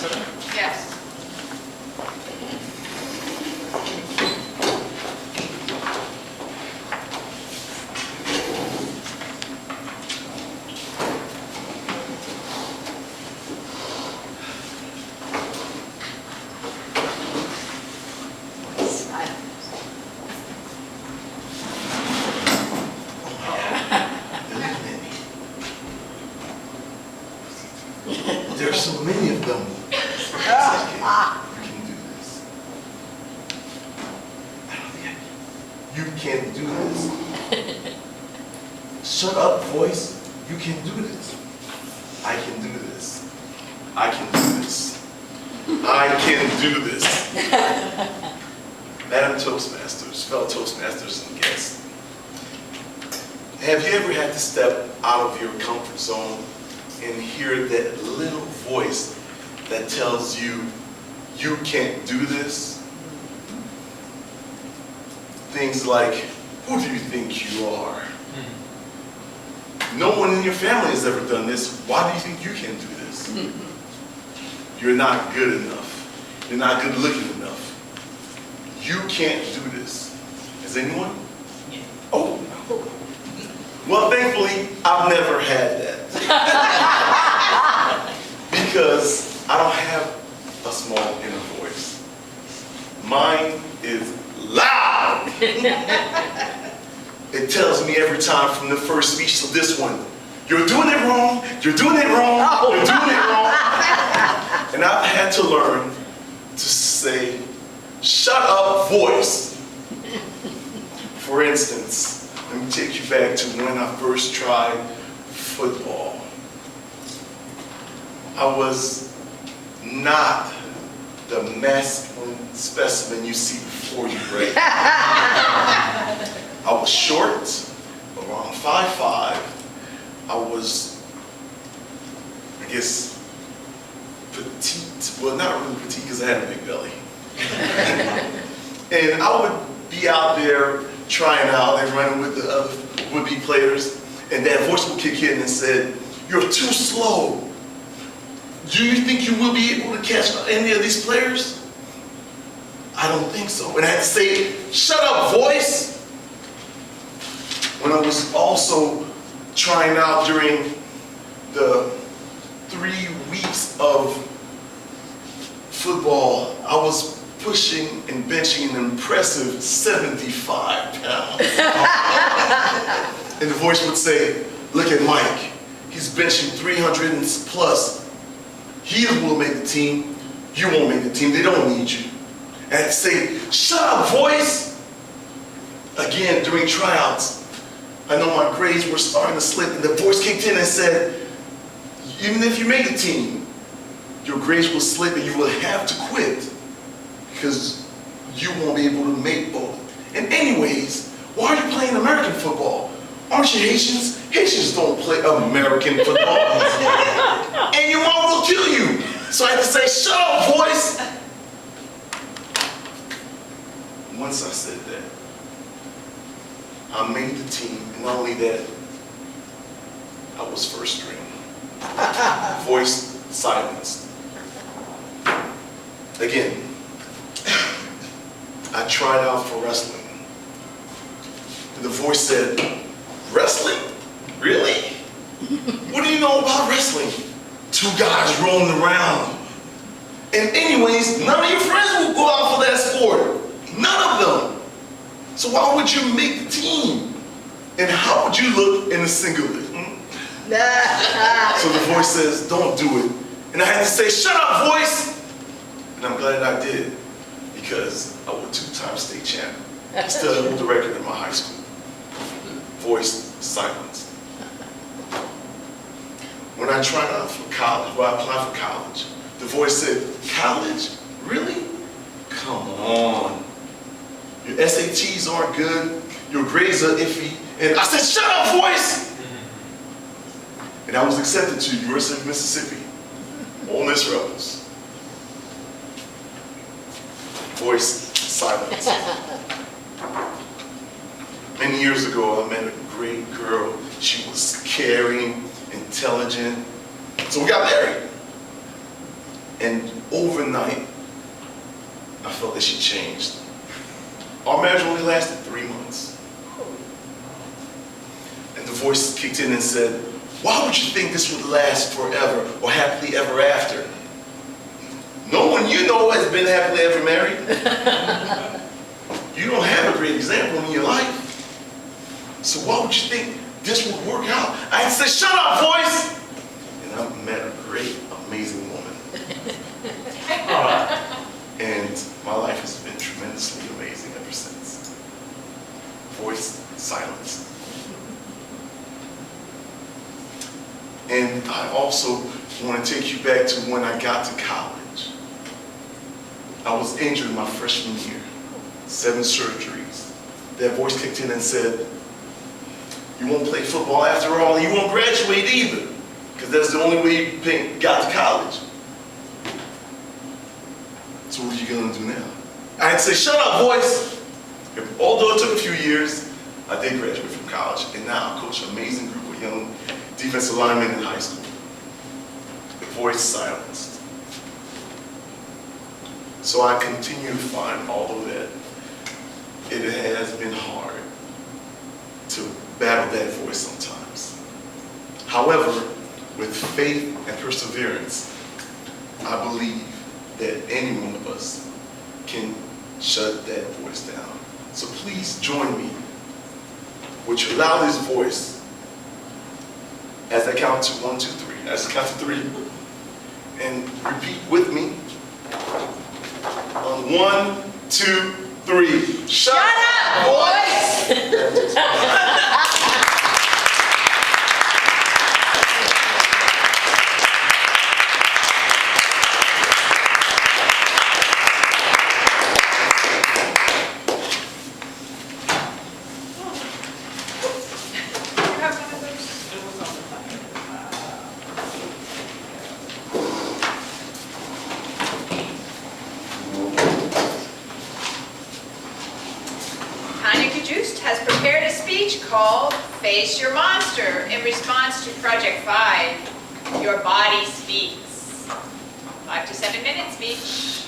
Yes. There are so many of them. You can do this. I don't think you can do this. Shut up, voice. You can do this. I can do this. I can do this. I can do this. Madam Toastmasters, fellow Toastmasters and guests, have you ever had to step out of your comfort zone and hear that little voice that tells you, you can't do this? Things like, who do you think you are? No one in your family has ever done this. Why do you think you can't do this? You're not good enough. You're not good looking enough. You can't do this. Is anyone? Oh, no. Well, thankfully, I've never had that. Because I don't have a small inner voice. Mine is loud. It tells me every time from the first speech to this one, you're doing it wrong, you're doing it wrong, you're doing it wrong. And I've had to learn to say, shut up, voice. For instance, let me take you back to when I first tried football. I was not the masculine specimen you see before you, right? I was short, around 5'5". I was, I guess, petite. Well, not really petite because I had a big belly. And I would be out there trying out and running with the other would-be players, and that voice would kick in and said, "You're too slow. Do you think you will be able to catch any of these players?" I don't think so. And I had to say, "Shut up, voice." When I was also trying out during the 3 weeks of football, I was pushing and benching an impressive 75 pounds. And the voice would say, "Look at Mike. He's benching 300 and plus. He will make the team. You won't make the team. They don't need you." And I had to say, "Shut up, voice." Again, during tryouts, I know my grades were starting to slip, and the voice kicked in and said, "Even if you make the team, your grades will slip and you will have to quit because you won't be able to make both. And anyways, why are you playing American football? Aren't you Haitians? Haitians don't play American football. And your mom will kill you." So I had to say, "Shut up, voice." Once I said that, I made the team, and not only that, I was first string. Voice silenced. Again, I tried out for wrestling. And the voice said, "Wrestling? Really? What do you know about wrestling? 2 guys rolling around. And anyways, none of your friends will go out for that sport. None of them. So why would you make the team? And how would you look in a singlet?" So the voice says, "Don't do it." And I had to say, "Shut up, voice." And I'm glad I did, because I was a 2-time state champion. I still hold the record in my high school. Voice silence. When I tried out for college, when I applied for college, the voice said, "College? Really? Come on. Your SATs aren't good. Your grades are iffy." And I said, "Shut up, voice!" And I was accepted to University of Mississippi. Ole Miss Rebels. Voice silence. Many years ago, I met a great girl. She was caring, intelligent. So we got married. And overnight, I felt that she changed. Our marriage only lasted 3 months. And the voice kicked in and said, why would you think this would last forever or happily ever after? No one you know has been happily ever married. You don't have a great example in your life. So why would you think this would work out? I said, shut up, voice! And I met a great, amazing woman. And my life has been tremendously amazing ever since. Voice, silence. And I also want to take you back to when I got to college. I was injured my freshman year, 7 surgeries. That voice kicked in and said, you won't play football after all, and you won't graduate either, because that's the only way you got to college. So what are you going to do now? I'd say, shut up, voice! Although it took a few years, I did graduate from college, and now I coach an amazing group of young defensive linemen in high school. The voice silenced. So I continue to find, although that it has been hard to battle that voice sometimes. However, with faith and perseverance, I believe that any one of us can shut that voice down. So please join me with your loudest voice as I count to 1, 2, 3. As I count to 3. And repeat with me. On 1, 2, 3. Shut up, voice! Has prepared a speech called Face Your Monster in response to Project 5, Your Body Speaks. 5 to 7 minute speech.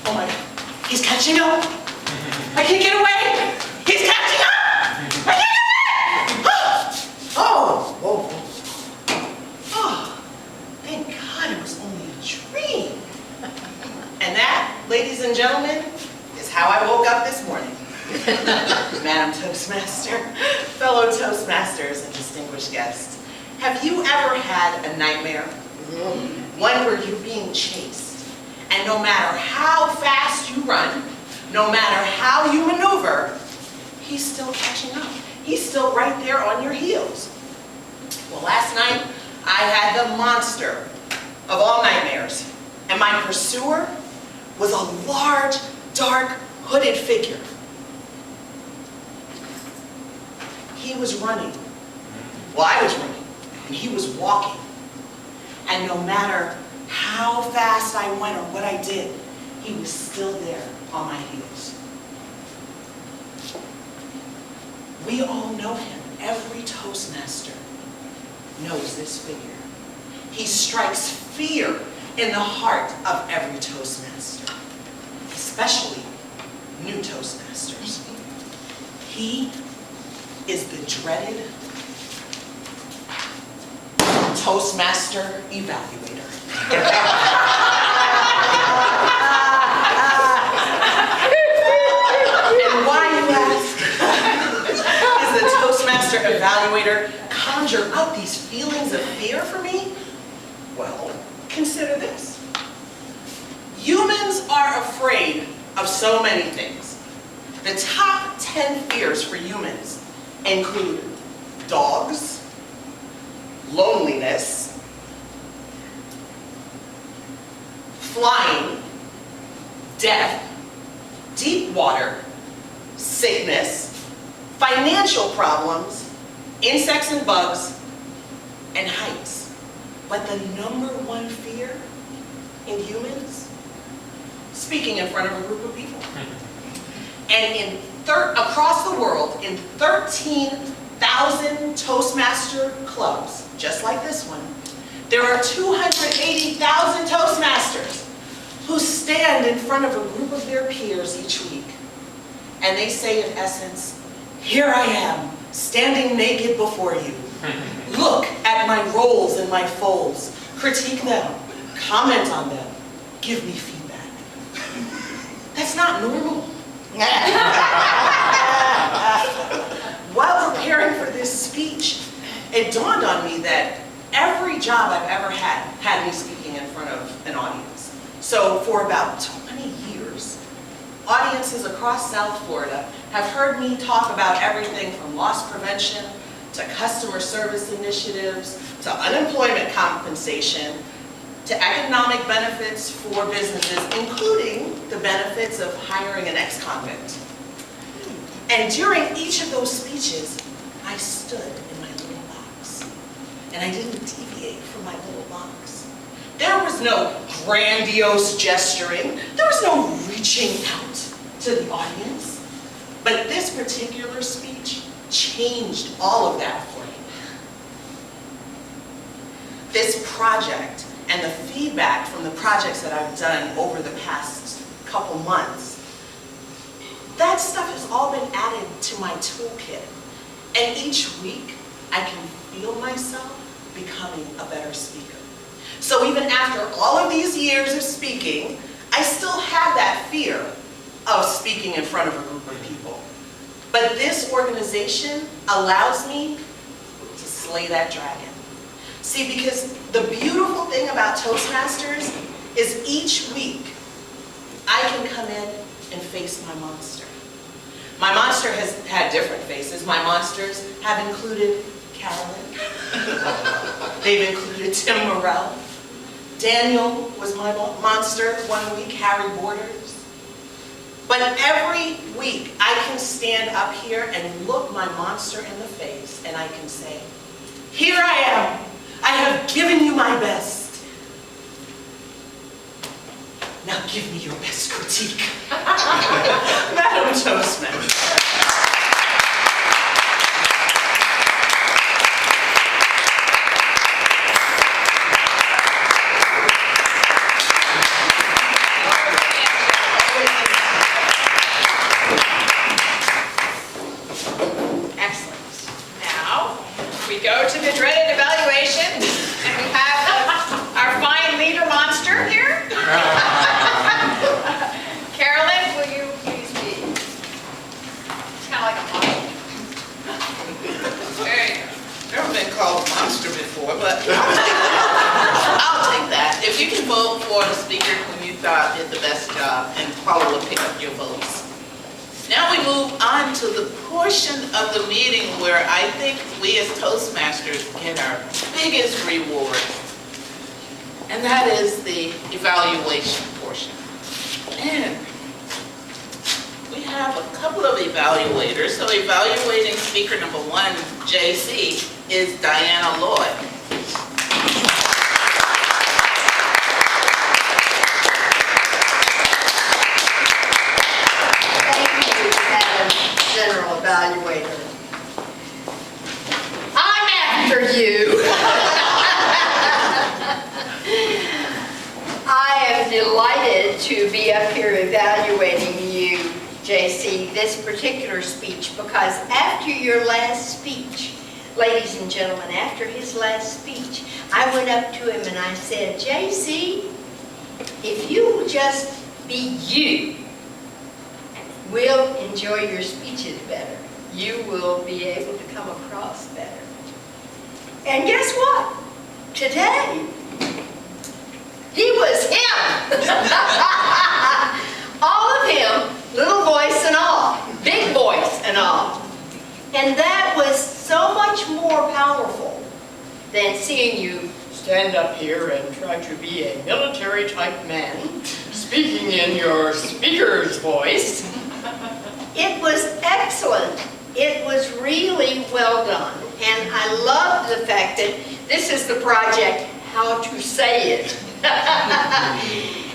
Oh my God, he's catching up. I can't get away. He's catching up. I can't get away. Oh, whoa. Oh, thank God it was only a dream. And that, ladies and gentlemen, is how I woke up this morning. Madam Toastmaster, fellow Toastmasters and distinguished guests, have you ever had a nightmare? One where you're being chased, and no matter how fast you run, no matter how you maneuver, he's still catching up. He's still right there on your heels. Well, last night, I had the monster of all nightmares, and my pursuer was a large, dark, hooded figure. He was running. Well, I was running, and he was walking. And no matter how fast I went or what I did, he was still there on my heels. We all know him. Every Toastmaster knows this figure. He strikes fear in the heart of every Toastmaster, especially new Toastmasters. He is the dreaded Toastmaster evaluator. And why, you ask, is the Toastmaster evaluator conjure up these feelings of fear for me? Well, consider this. Humans are afraid of so many things. The top 10 fears for humans include dogs, loneliness, flying, death, deep water, sickness, financial problems, insects and bugs, and heights. But the #1 fear in humans, speaking in front of a group of people. And across the world, in 13,000 Toastmaster clubs, just like this one, there are 280,000 Toastmasters who stand in front of a group of their peers each week. And they say, in essence, "Here I am, standing naked before you. Look at my rolls and my folds. Critique them, comment on them, give me feedback." That's not normal. While preparing for this speech, it dawned on me that every job I've ever had me speaking in front of an audience. So for about 20 years, audiences across South Florida have heard me talk about everything from loss prevention to customer service initiatives to unemployment compensation to economic benefits for businesses, including the benefits of hiring an ex-convict. And during each of those speeches, I stood in my little box, and I didn't deviate from my little box. There was no grandiose gesturing. There was no reaching out to the audience. But this particular speech changed all of that for me. This project and the feedback from the projects that I've done over the past couple months, that stuff has all been added to my toolkit. And each week, I can feel myself becoming a better speaker. So even after all of these years of speaking, I still have that fear of speaking in front of a group of people. But this organization allows me to slay that dragon. See, because the beautiful thing about Toastmasters is each week I can come in and face my monster. My monster has had different faces. My monsters have included Carolyn. They've included Tim Morrell. Daniel was my monster one week, Harry Borders. But every week I can stand up here and look my monster in the face and I can say, "Here I am. I have given you my best. Now give me your best critique." Madam Toastmaster. Go to the dreaded evaluation, and we have our fine leader monster here. Carolyn, will you please be? It's kind of like a monster. There you go. Never been called a monster before, but I'll take that. If you can vote for the speaker whom you thought did the best job, and Paula will pick up your votes. Now we move on to the portion of the meeting where I think we as Toastmasters get our biggest reward, and that is the evaluation portion. And we have a couple of evaluators. So evaluating speaker number 1, JC, is Diana Lloyd. General evaluator. I'm after you. I am delighted to be up here evaluating you, JC, this particular speech, because after your last speech, ladies and gentlemen, after his last speech, I went up to him and I said, "JC, if you will just be you, we'll enjoy your speeches better. You will be able to come across better." And guess what? Today, he was him. All of him, little voice and all, big voice and all. And that was so much more powerful than seeing you stand up here and try to be a military type man, speaking in your speaker's voice. It was excellent. It was really well done. And I love the fact that this is the project, How to Say It.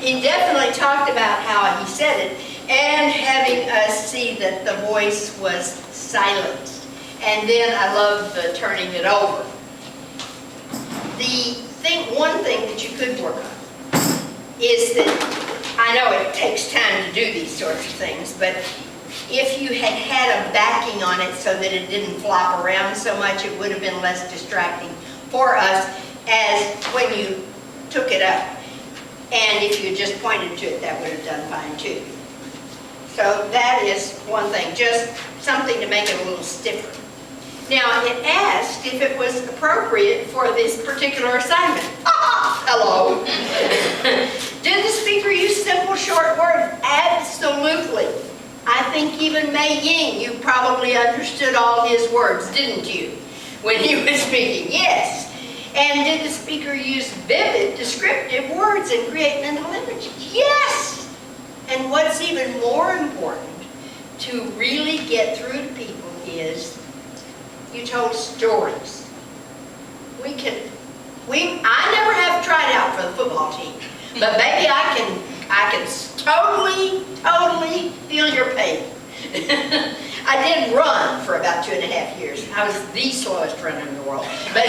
He definitely talked about how he said it and having us see that the voice was silenced. And then I love the turning it over. One thing that you could work on is that, I know it takes time to do these sorts of things, but if you had had a backing on it so that it didn't flop around so much, it would have been less distracting for us as when you took it up. And if you had just pointed to it, that would have done fine too. So that is one thing, just something to make it a little stiffer. Now, it asked if it was appropriate for this particular assignment. Ah, hello. Did the speaker use simple, short words? Absolutely. I think even Mei Ying, you probably understood all his words, didn't you, when he was speaking? Yes. And did the speaker use vivid, descriptive words and create mental images? Yes. And what's even more important to really get through to people is you told stories. I never have tried out for the football team, but maybe I can totally feel your pain. I did run for about 2.5 years. I was the slowest runner in the world. But,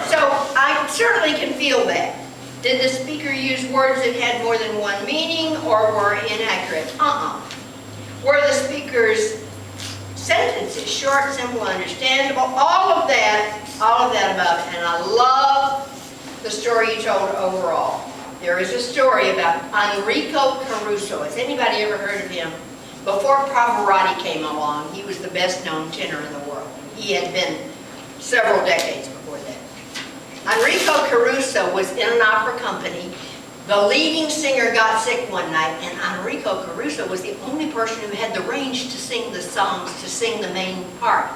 so I certainly can feel that. Did the speaker use words that had more than one meaning or were inaccurate? Were the speaker's sentences short, simple, understandable? All of that above. And I love the story you told overall. There is a story about Enrico Caruso. Has anybody ever heard of him? Before Pavarotti came along, he was the best known tenor in the world. He had been several decades before that. Enrico Caruso was in an opera company. The leading singer got sick one night, and Enrico Caruso was the only person who had the range to sing the songs, to sing the main part.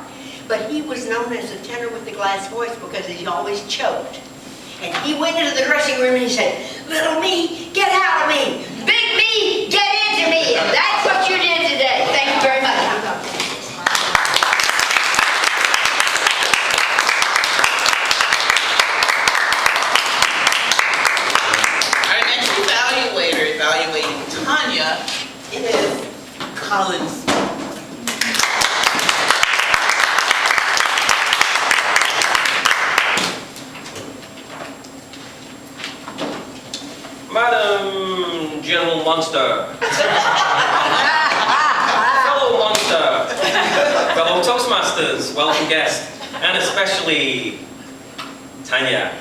But he was known as a tenor with the glass voice because he always choked. And he went into the dressing room and he said, "Little me, get out of me. Big me, get into me." And that's what you did today. Thank you very much. I'm done. Our next evaluator evaluating Tonya is Collins. Madam General Monster, fellow Monster, fellow Toastmasters, welcome guests, and especially Tonya.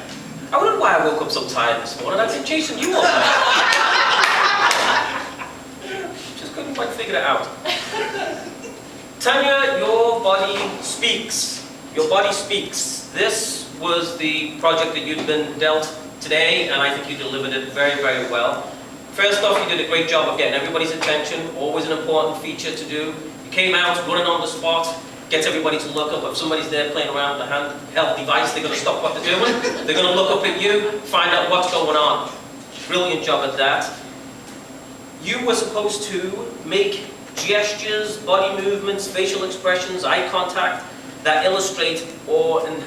I wondered why I woke up so tired this morning. I've been chasing you all night. Just couldn't quite figure it out. Tonya, your body speaks. Your body speaks. This was the project that you'd been dealt today, and I think you delivered it very, very well. First off, you did a great job of getting everybody's attention, always an important feature to do. You came out running on the spot, gets everybody to look up. If somebody's there playing around with a handheld device, they're going to stop what they're doing. They're going to look up at you, find out what's going on. Brilliant job at that. You were supposed to make gestures, body movements, facial expressions, eye contact that illustrate and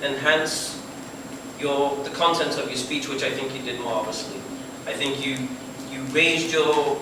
enhance the content of your speech, which I think you did marvelously. I think you raised your